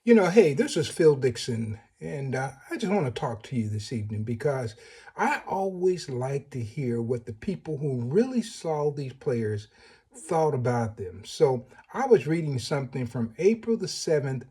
Hey, this is Phil Dixon, and I just want to talk to you this evening because I always like to hear what the people who really saw these players thought about them. So I was reading something from April the 7th,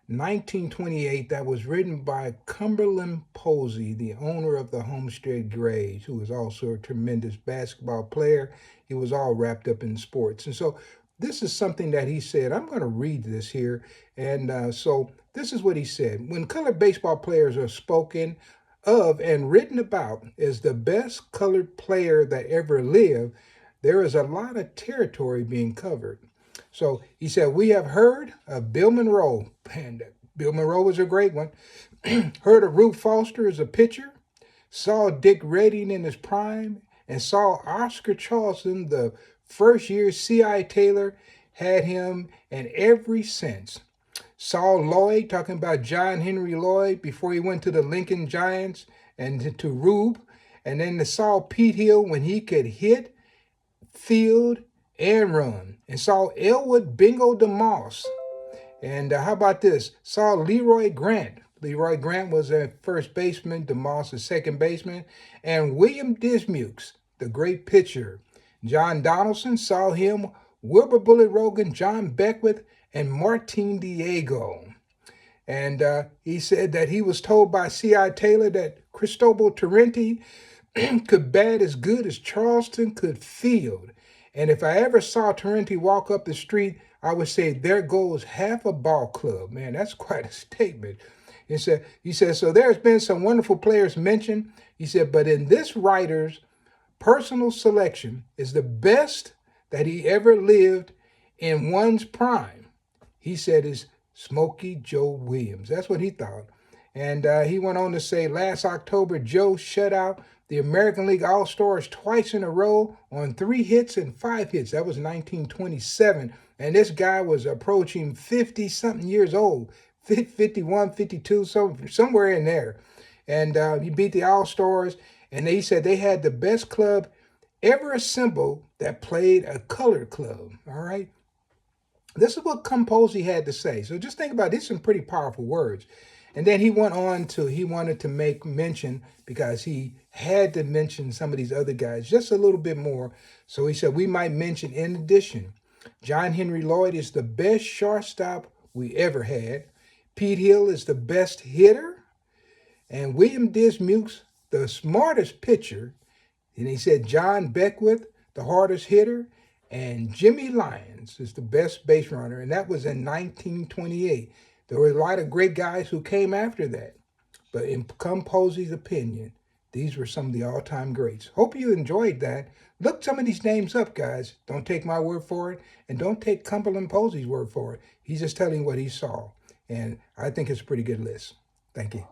1928, that was written by Cumberland Posey, the owner of the Homestead Grays, who was also a tremendous basketball player. He was all wrapped up in sports. And so this is something that he said. I'm going to read this here. And this is what he said. When colored baseball players are spoken of and written about as the best colored player that ever lived, there is a lot of territory being covered. So he said, we have heard of Bill Monroe, and Bill Monroe was a great one. Heard of Rube Foster as a pitcher, saw Dick Redding in his prime, and saw Oscar Charleston, the first year C.I. Taylor had him, and every since. Saw Lloyd, talking about John Henry Lloyd before he went to the Lincoln Giants and to Rube. And then saw Pete Hill when he could hit, field, and run. And saw Elwood Bingo DeMoss. And how about this? Saw Leroy Grant. Leroy Grant was a first baseman, DeMoss a second baseman. And William Dismukes, the great pitcher. John Donaldson, saw him. Wilbur Bullet Rogan, John Beckwith, and Martin Diego. And he said that he was told by C.I. Taylor that Cristobal Torrente could bat as good as Charleston could field. And if I ever saw Torrente walk up the street, I would say, there goes half a ball club. Man, that's quite a statement. He said, so there's been some wonderful players mentioned. He said, but in this writer's personal selection is the best that he ever lived in one's prime. He said is Smokey Joe Williams. That's what he thought. And he went on to say, last October, Joe shut out the American League All-Stars twice in a row on 3 hits and 5 hits. That was 1927. And this guy was approaching 50-something years old, 51, 52, somewhere in there. And he beat the All-Stars. And he said they had the best club ever assembled that played a colored club. All right. This is what Cum Posey had to say. So just think about it. These are some pretty powerful words. And then he went on to, he wanted to make mention, because he had to mention some of these other guys just a little bit more. So he said, we might mention, in addition, John Henry Lloyd is the best shortstop we ever had. Pete Hill is the best hitter. And William Dismukes, the smartest pitcher. And he said John Beckwith, the hardest hitter. And Jimmy Lyons is the best base runner. And that was in 1928. There were a lot of great guys who came after that. But in Cum Posey's opinion, these were some of the all-time greats. Hope you enjoyed that. Look some of these names up, guys. Don't take my word for it. And don't take Cumberland Posey's word for it. He's just telling what he saw. And I think it's a pretty good list. Thank you.